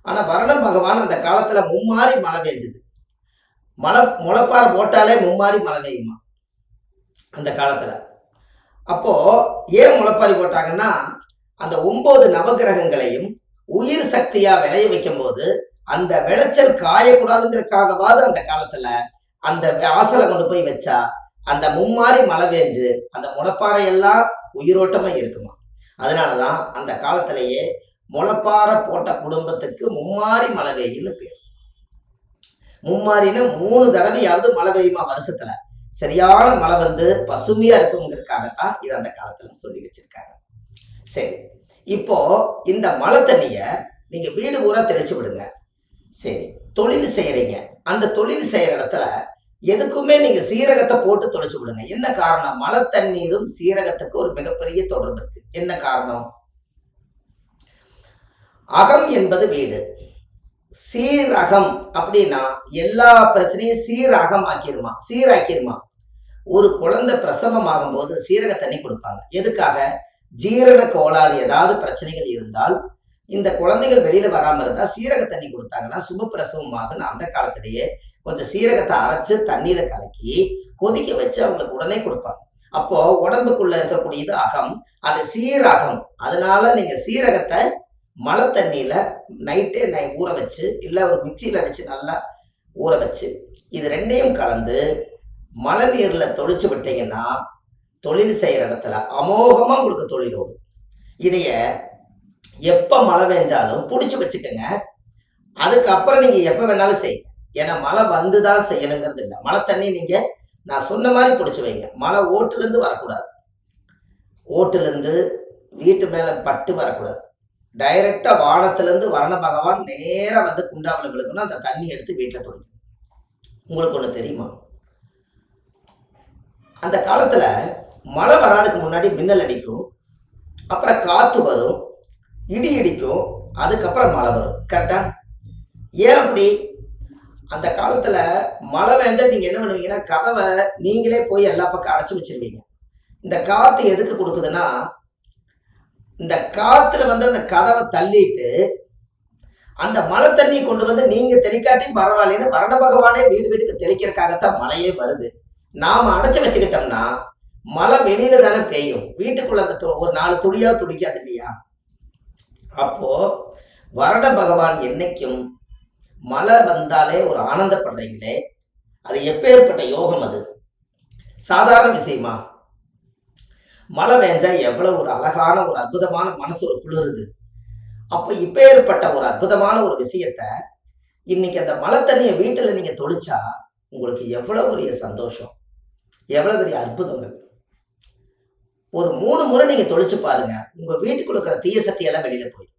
ஆனா வரண பகவான் அந்த காலத்துல மும்மாறி மழை பெஞ்சுது. முளைப்பாறை போட்டாலே மும்மாறி மழை பெய்யுமா அந்த காலத்துல. அப்போ ஏன் முளைப்பாரி போட்டாங்கன்னா, அந்த 9 நவகிரகங்களையும் உயிர் சக்தியா விளைய வைக்கும் போது அந்த விளைச்சல் காயக்கூடாதுங்கிறதுக்காகவாது அந்த காலத்துல அந்த வாசலை கொண்டு போய் வச்சா அந்த மும்மாறி மழை பெஞ்சு அந்த முளைப்பாறை எல்லாம் உயிரோட்டமா இருக்குமா. அதனாலதான் அந்த காலத்திலேயே முளைப்பாறை போட்ட குடும்பத்துக்கு மும்மாரி மழை பெய்யுன்னு பேர். மும்மாரின்னா 3 தடவையாவது மழை பெய்யுமா வருஷத்துல. சரியான மழை வந்து பசுமையா இருக்குங்கிறதுக்காகத்தான் இது அந்த காலத்துல சொல்லி வச்சிருக்காங்க. சரி, இப்போ இந்த மழை தண்ணிய நீங்க வீடு பூரா தெளிச்சு விடுங்க. சரி, தொழில் செய்யறீங்க, அந்த தொழில் செய்யற இடத்துல எதுக்குமே நீங்க சீரகத்தை போட்டு தொலைச்சு விடுங்க. என்ன காரணம்? மழை தண்ணீரும் சீரகத்துக்கு ஒரு மிகப்பெரிய தொடர்பு இருக்கு. என்ன காரணம்? அகம் என்பது வீடு, சீரகம் அப்படின்னா எல்லா பிரச்சனையும் சீரகம் ஆக்கிருமா, சீராக்கிருமா. ஒரு குழந்தை பிரசவம் ஆகும் போது சீரக தண்ணி கொடுப்பாங்க. எதுக்காக? ஜீரண கோளாறு ஏதாவது பிரச்சனைகள் இருந்தால் இந்த குழந்தைகள் வெளியில வராம இருந்தா சீரக தண்ணி கொடுத்தாங்கன்னா சுபப்பிரசவம் ஆகுன்னு அந்த காலத்திலேயே கொஞ்சம் சீரகத்தை அரைச்சு தண்ணீரை கலக்கி கொதிக்க வச்சு அவங்களுக்கு உடனே கொடுப்பாங்க. அப்போ உடம்புக்குள்ள இருக்கக்கூடியது அகம், அது சீரகம். அதனால நீங்க சீரகத்தை மழை தண்ணியில நைட்டே ஊற வச்சு இல்லை ஒரு மிக்சியில் அடிச்சு நல்லா ஊற வச்சு இது ரெண்டையும் கலந்து மழை நீர்ல தொளிச்சு விட்டீங்கன்னா தொழில் செய்யற இடத்துல அமோகமா உங்களுக்கு தொழில் ஓடும். இதைய எப்ப மழை பெஞ்சாலும் பிடிச்சி வச்சுக்கோங்க. அதுக்கப்புறம் நீங்க எப்ப வேணாலும் செய்யுங்க. ஏன்னா மழை வந்துதான் செய்யணுங்கிறது இல்லை. மழை தண்ணி நீங்க நான் சொன்ன மாதிரி பிடிச்சி வைங்க. மழை ஓட்டுல இருந்து வரக்கூடாது, ஓட்டுல இருந்து வீட்டு மேல பட்டு வரக்கூடாது. டைரக்டா வானத்திலிருந்து வரண பகவான் நேரா வந்து குண்டாவில் விழுக்கணும். அந்த தண்ணி எடுத்து வீட்டில் தொடிக்கணும். உங்களுக்கு ஒண்ணு தெரியுமா? அந்த காலத்துல மழை வராதுக்கு முன்னாடி மின்னல் அடிக்கும், அப்புறம் காத்து வரும், இடி இடிக்கும், அதுக்கப்புறம் மழை வரும். கரெக்டா? ஏன் அப்படி? அந்த காலத்துல மழை பெஞ்சா நீங்க என்ன பண்ணுவீங்கன்னா கதவை நீங்களே போய் எல்லா பக்கம் அடைச்சு வச்சிருவீங்க. இந்த காத்து எதுக்கு கொடுக்குதுன்னா, இந்த காத்துல வந்து அந்த கதவை தள்ளிட்டு அந்த மழை தண்ணி கொண்டு வந்து நீங்க தெளிக்காட்டியும் பரவாயில்லன்னு வரண பகவானே வீடு வீட்டுக்கு தெளிக்கிறதுக்காகத்தான் மழையே வருது. நாம அடைச்சு வச்சுக்கிட்டோம்னா மழை வெளியில தானே பெய்யும், வீட்டுக்குள்ள அந்த ஒரு 4 துளியா துடிக்காது இல்லையா? அப்போ வரண பகவான் என்னைக்கும் மழை வந்தாலே ஒரு ஆனந்தப்படுறீங்களே, அது எப்பேற்பட்ட யோகம்! அது சாதாரண விஷயமா? மழை பெஞ்சா எவ்வளவு ஒரு அழகான ஒரு அற்புதமான மனசு ஒரு குளிருது. அப்ப இப்பேற்பட்ட ஒரு அற்புதமான ஒரு விஷயத்த இன்னைக்கு அந்த மழை தண்ணியை வீட்டுல நீங்க தொளிச்சா உங்களுக்கு எவ்வளவு பெரிய சந்தோஷம், எவ்வளவு பெரிய அற்புதங்கள். ஒரு 3 முறை நீங்க தொளிச்சு பாருங்க, உங்க வீட்டுக்குள்ள இருக்கிற தீய சக்தி எல்லாம் வெளியில போய்